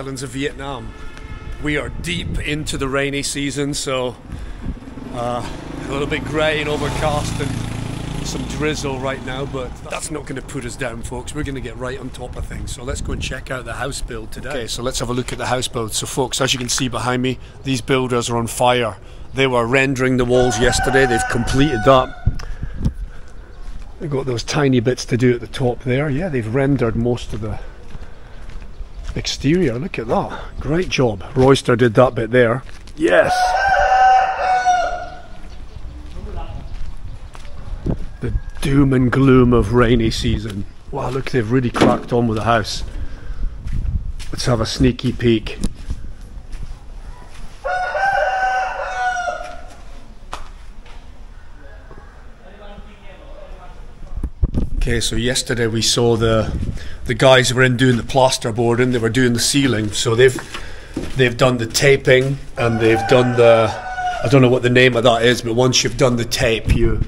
highlands of Vietnam. We are deep into the rainy season, so a little bit grey and overcast and some drizzle right now, but that's not going to put us down, folks. We're going to get right on top of things. So let's go and check out the house build today. Okay, so let's have a look at the house build. So folks, as you can see behind me, these builders are on fire. They were rendering the walls yesterday. They've completed that. They've got those tiny bits to do at the top there. Yeah, they've rendered most of the exterior. Look at that. Great job. Royster did that bit there. Yes! The doom and gloom of rainy season. Wow, look, they've really cracked on with the house. Let's have a sneaky peek. Okay, so yesterday we saw the guys were in doing the plasterboarding. They were doing the ceiling, so they've done the taping and they've done the, I don't know what the name of that is, but once you've done the tape, you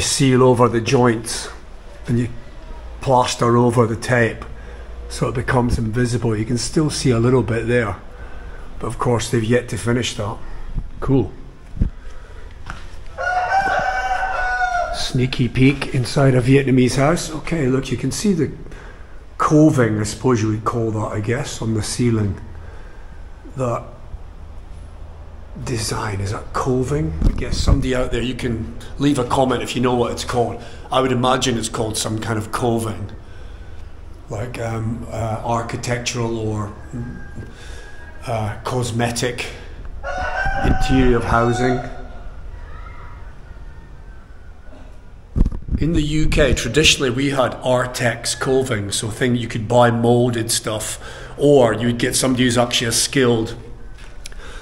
seal over the joints and you plaster over the tape so it becomes invisible. You can still see a little bit there, but of course they've yet to finish that. Cool. Sneaky peek inside a Vietnamese house. Okay, look, you can see the coving, I suppose you would call that, I guess, on the ceiling. That design, is that coving? I guess somebody out there, you can leave a comment if you know what it's called. I would imagine it's called some kind of coving, like architectural or cosmetic interior of housing. In the UK, traditionally we had Artex coving, so thing you could buy moulded stuff, or you would get somebody who's actually a skilled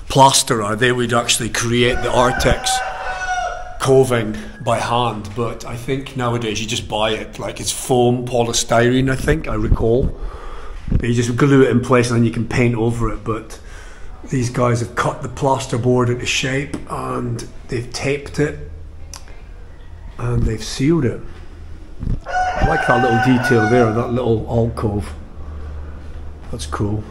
plasterer. They would actually create the Artex coving by hand, but I think nowadays you just buy it, like it's foam polystyrene, I think, I recall. You just glue it in place and then you can paint over it, but these guys have cut the plasterboard into shape and they've taped it and they've sealed it. I like that little detail there, that little alcove. That's cool.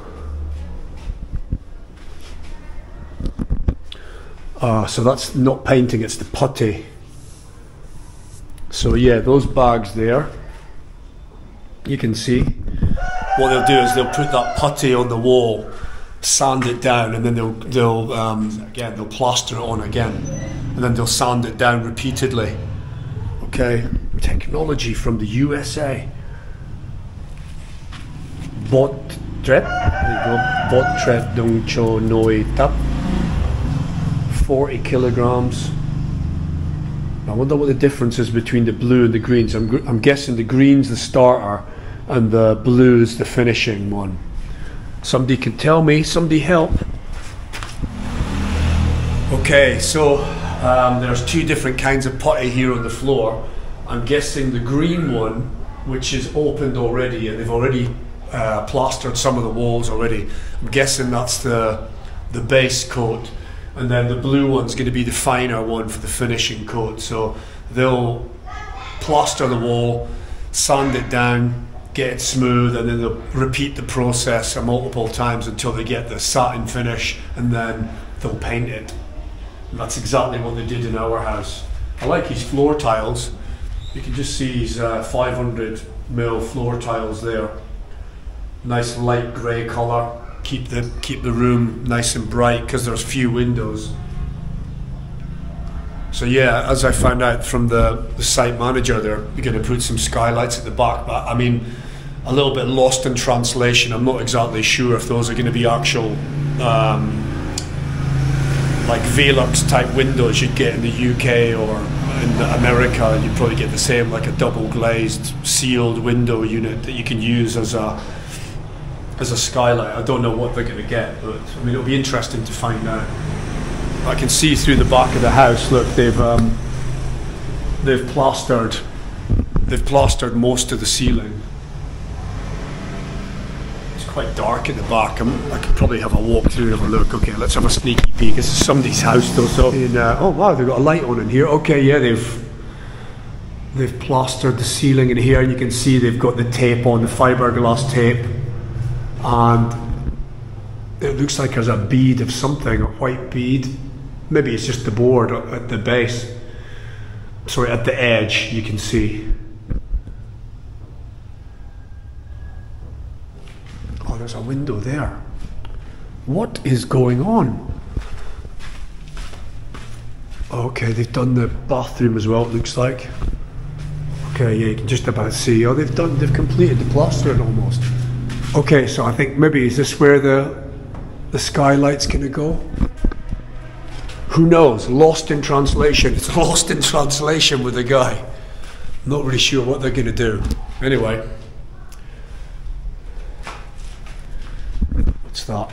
So that's not painting, it's the putty. So yeah, those bags there, you can see. What they'll do is they'll put that putty on the wall, sand it down, and then they'll plaster it on again, and then they'll sand it down repeatedly. Okay, technology from the USA. Bot trep, there you go. Bot trep dong cho noi tap. 40 kilograms. I wonder what the difference is between the blue and the greens. I'm guessing the green's the starter and the blue is the finishing one. Somebody can tell me, somebody help. Okay, so there's two different kinds of putty here on the floor. I'm guessing the green one, which is opened already, and they've already plastered some of the walls already. I'm guessing that's the base coat, and then the blue one's going to be the finer one for the finishing coat. So they'll plaster the wall, sand it down, get it smooth, and then they'll repeat the process multiple times until they get the satin finish, and then they'll paint it. And that's exactly what they did in our house. I like his floor tiles. You can just see his 500mm floor tiles there. Nice light grey colour. Keep the room nice and bright because there's few windows. So yeah, as I found out from the site manager, they're going to put some skylights at the back. But I mean, a little bit lost in translation. I'm not exactly sure if those are going to be actual like Velux type windows you'd get in the UK or in America. You'd probably get the same, like a double glazed sealed window unit that you can use as a skylight. I don't know what they're going to get, but I mean, it'll be interesting to find out. I can see through the back of the house. Look, they've plastered most of the ceiling. Quite dark at the back. I could probably have a walk through and have a look. Okay, let's have a sneaky peek. This is somebody's house though, so oh wow, they've got a light on in here. Okay, yeah, they've plastered the ceiling in here, and you can see they've got the tape on, the fiberglass tape, and It looks like there's a bead of something, a white bead. Maybe it's just the board at the base. Sorry, at the edge, you can see. Oh, there's a window there. What is going on? Okay, they've done the bathroom as well, it looks like. Okay, yeah, you can just about see. Oh, they've completed the plastering almost. Okay, so I think maybe, is this where the skylight's gonna go? Who knows? Lost in translation. It's lost in translation with the guy. I'm not really sure what they're gonna do. Anyway. What's that?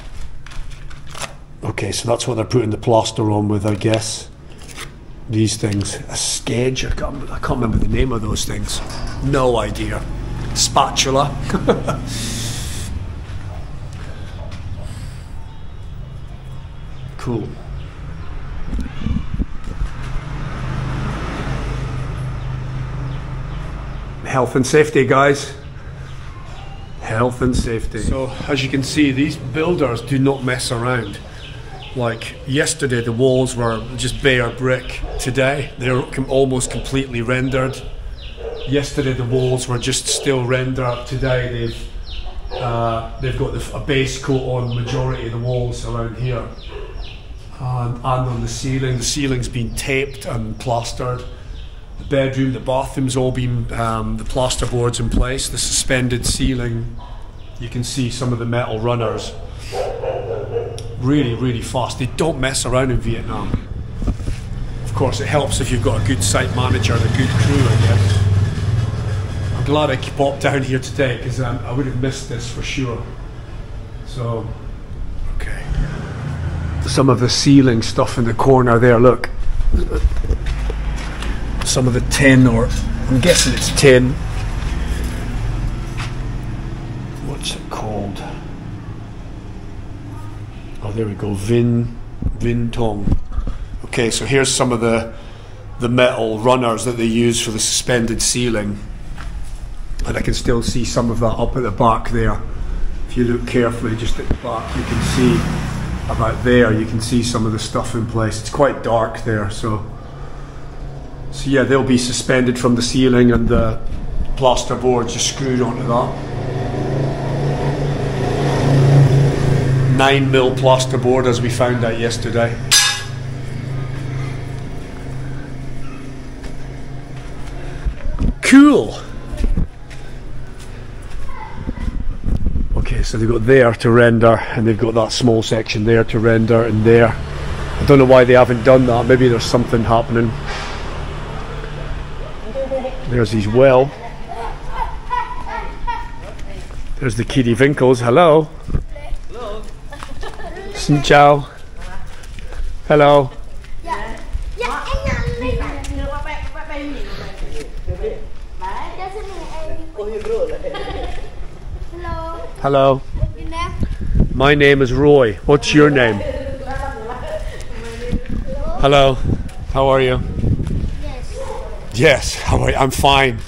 Okay, so that's what they're putting the plaster on with, I guess. These things. A sketch. I can't remember the name of those things. No idea. Spatula. Cool. Health and safety, guys. Health and safety. So, as you can see, these builders do not mess around. Like yesterday, the walls were just bare brick. Today, they're almost completely rendered. Yesterday, the walls were just still rendered. Today, they've got a base coat on majority of the walls around here. And on the ceiling's been taped and plastered. The bedroom, the bathroom's all been, the plasterboard's in place. The suspended ceiling, you can see some of the metal runners. Really, really fast. They don't mess around in Vietnam. Of course, it helps if you've got a good site manager and a good crew, I guess. I'm glad I popped down here today because I would have missed this for sure. So, okay. Some of the ceiling stuff in the corner there, look. Some of the tin, or I'm guessing it's tin. What's it called? Oh, there we go. Vin Tong. Okay, so here's some of the metal runners that they use for the suspended ceiling, and I can still see some of that up at the back there. If you look carefully, just at the back, you can see about there. You can see some of the stuff in place. It's quite dark there, so yeah, they'll be suspended from the ceiling, and the plasterboard just screwed onto that. 9mm plasterboard, as we found out yesterday. Cool. Okay, so they've got there to render, and they've got that small section there to render, and there. I don't know why they haven't done that. Maybe there's something happening. There's his well. There's the Kitty Winkles. Hello. Hello. Xin chào. Hello. Hello. My name is Roy. What's your name? Hello. How are you? Yes, how are you? I'm fine.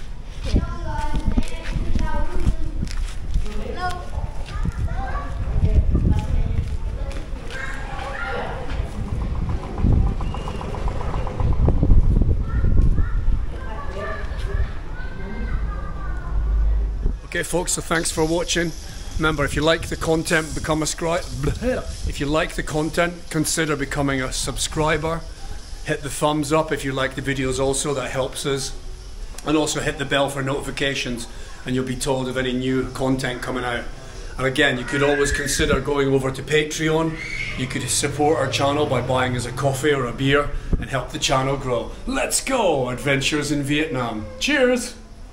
Okay folks, so thanks for watching. Remember, if you like the content, become a if you like the content, consider becoming a subscriber. Hit the thumbs up if you like the videos also, that helps us. And also hit the bell for notifications and you'll be told of any new content coming out. And again, you could always consider going over to Patreon. You could support our channel by buying us a coffee or a beer and help the channel grow. Let's go! Adventures in Vietnam. Cheers!